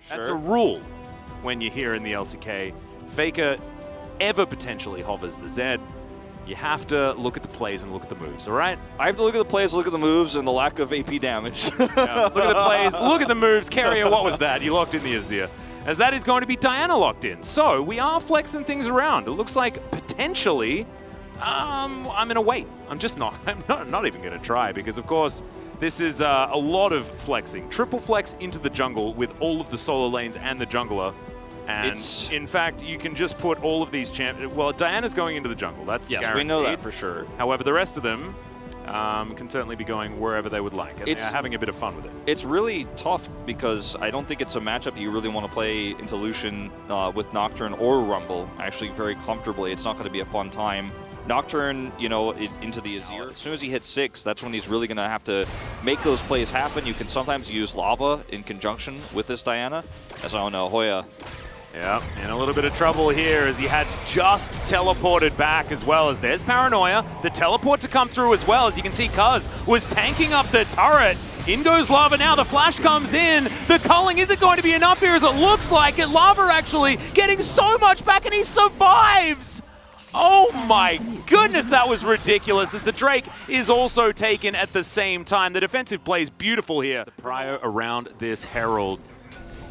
That's a rule when you're here in the LCK. Faker ever potentially hovers the Zed. You have to look at the plays and look at the moves, all right? I have to look at the plays, look at the moves, and the lack of AP damage. Yeah, look at the plays, look at the moves. Carrier, what was that? You locked in the Azir. As that is going to be Diana locked in. So we are flexing things around. It looks like potentially, I'm going to wait. I'm not even going to try because, of course, this is a lot of flexing. Triple flex into the jungle with all of the solo lanes and the jungler. And in fact, you can just put all of these champions. Well, Diana's going into the jungle. That's guaranteed. We know that for sure. However, the rest of them can certainly be going wherever they would like. And they're having a bit of fun with it. It's really tough because I don't think it's a matchup you really want to play into Lucian with Nocturne or Rumble actually very comfortably. It's not going to be a fun time. Nocturne, you know, into the Azir. As soon as he hits 6, that's when he's really going to have to make those plays happen. You can sometimes use Lava in conjunction with this Diana. As I don't know, Hoya. Yeah, in a little bit of trouble here as he had just teleported back as well as there's Paranoia. The teleport to come through as well. As you can see, Cuz was tanking up the turret. In goes Lava now, the flash comes in. The culling isn't going to be enough here as it looks like it. Lava actually getting so much back and he survives. Oh my goodness, that was ridiculous as the Drake is also taken at the same time. The defensive play is beautiful here. The prio around this Herald.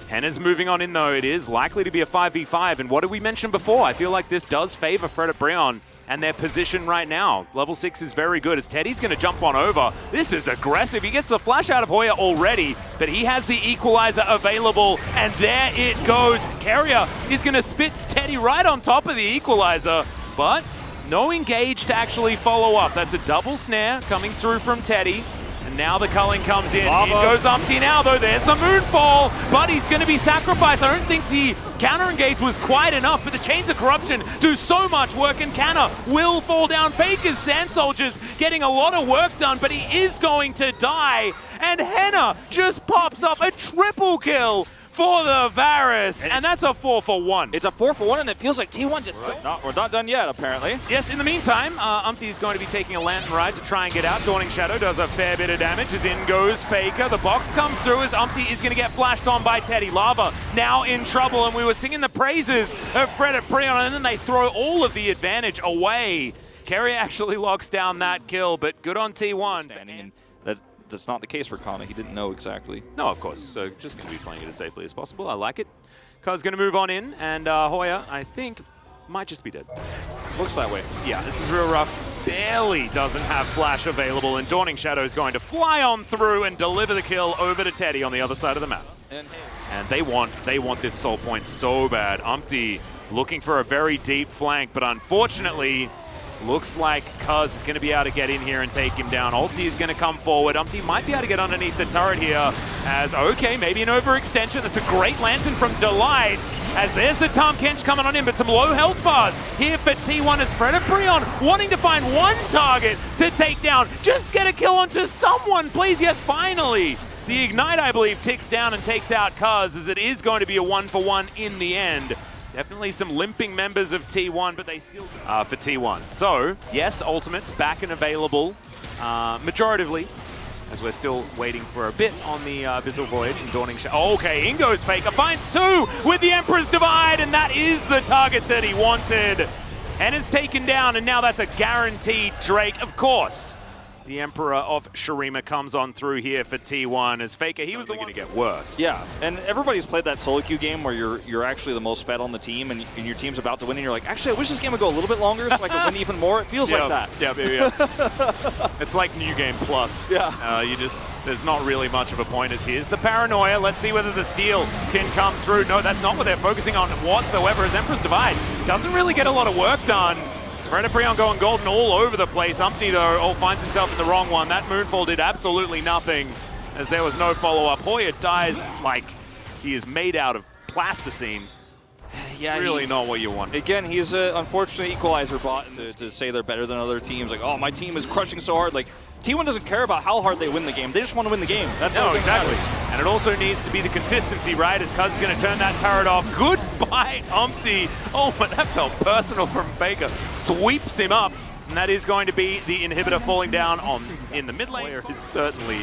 Henna's moving on in though. It is likely to be a 5v5. And what did we mention before? I feel like this does favor Fred at Brion and their position right now. Level 6 is very good as Teddy's going to jump on over. This is aggressive. He gets the flash out of Hoya already, but he has the equalizer available. And there it goes. Carrier is going to spit Teddy right on top of the equalizer, but no engage to actually follow up. That's a double snare coming through from Teddy. And now the culling comes in. Lava. In goes Umpty now, though. There's the Moonfall, but he's going to be sacrificed. I don't think the counter-engage was quite enough, but the Chains of Corruption do so much work, and Canna will fall down. Faker's Sand Soldiers getting a lot of work done, but he is going to die. And Henna just pops up a triple kill for the Varus, and that's a 4-for-1. It's a 4-for-1, and it feels like T1 just we're not done yet, apparently. Yes, in the meantime, Umpty is going to be taking a Lantern Ride to try and get out. Dawning Shadow does a fair bit of damage as in goes Faker. The box comes through as Umpty is going to get flashed on by Teddy. Lava now in trouble, and we were singing the praises of Fred at Brion, and then they throw all of the advantage away. Carrier actually locks down that kill, but good on T1. That's not the case for Kana. He didn't know exactly. No, of course. So just going to be playing it as safely as possible. I like it. Kuz going to move on in, and Hoya, I think, might just be dead. Looks that way. Yeah, this is real rough. Barely doesn't have flash available, and Dawning Shadow is going to fly on through and deliver the kill over to Teddy on the other side of the map. And they want this soul point so bad. Umpty looking for a very deep flank, but unfortunately, looks like Cuz is going to be able to get in here and take him down. Ulti is going to come forward. Umpty might be able to get underneath the turret here as, okay, maybe an overextension. That's a great Lantern from Delight as there's the Tahm Kench coming on in, but some low health bars here for T1 as Fred at Brion wanting to find one target to take down. Just get a kill onto someone, please. Yes, finally. The Ignite, I believe, ticks down and takes out Cuz as it is going to be a 1-for-1 in the end. Definitely some limping members of T1, but they still for T1. So, yes, ultimates back and available majoritively, as we're still waiting for a bit on the Abyssal Voyage and Dawning Shadow. Okay, in goes Faker, finds 2 with the Emperor's Divide, and that is the target that he wanted. And is taken down, and now that's a guaranteed Drake, of course. The Emperor of Shurima comes on through here for T1 as Faker. He was the one going to get worse. Yeah, and everybody's played that solo queue game where you're actually the most fed on the team and your team's about to win and you're like, actually, I wish this game would go a little bit longer so I could win even more. It feels like that. Yeah. It's like New Game Plus. Yeah. There's not really much of a point as here's the Paranoia. Let's see whether the steal can come through. No, that's not what they're focusing on whatsoever as Emperor's Divide doesn't really get a lot of work done. Fred at Brion going golden all over the place. Umpty, though, finds himself in the wrong one. That Moonfall did absolutely nothing as there was no follow-up. Hoya dies like he is made out of plasticine. Yeah, really not what you want. Again, he's an unfortunate equalizer bot to say they're better than other teams. Like, oh, my team is crushing so hard. Like, T1 doesn't care about how hard they win the game. They just want to win the game. That's exactly. And it also needs to be the consistency, right? As Cuz is going to turn that turret off. Goodbye, Umpty. Oh, but that felt personal from Faker. Sweeps him up. And that is going to be the inhibitor falling down in the mid lane. Is certainly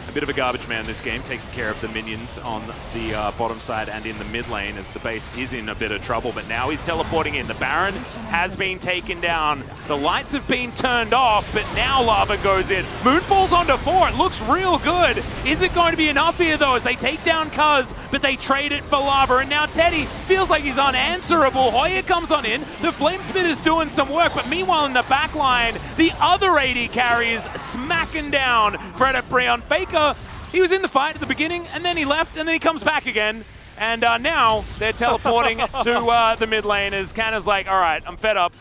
a bit of a garbage man this game, taking care of the minions on the bottom side and in the mid lane as the base is in a bit of trouble. But now he's teleporting in. The Baron has been taken down. The lights have been turned off, but now Lava goes in. Moon falls onto 4. It looks real good. Is it going to be enough here, though, as they take down Cuz, but they trade it for Lava. And now Teddy feels like he's unanswerable. Hoya comes on in. The Flamespit is doing some work, but meanwhile in the back line, the other AD carry is smacking down Fred at Brion. Faker, he was in the fight at the beginning, and then he left, and then he comes back again. And now they're teleporting to the mid lane as Canna's like, all right, I'm fed up.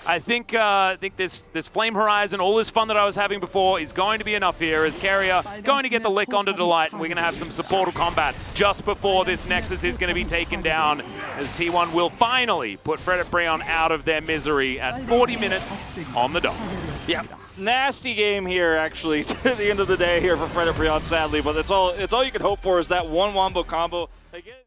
I think this Flame Horizon, all this fun that I was having before, is going to be enough here as Carrier going to get the lick onto Delight, and we're going to have some supportive combat just before this Nexus is going to be taken down as T1 will finally put Fred at Brion out of their misery at 40 minutes on the dot. Yeah, nasty game here, actually, to the end of the day here for Fred at Brion, sadly, but that's all you can hope for is that one wombo combo. Again.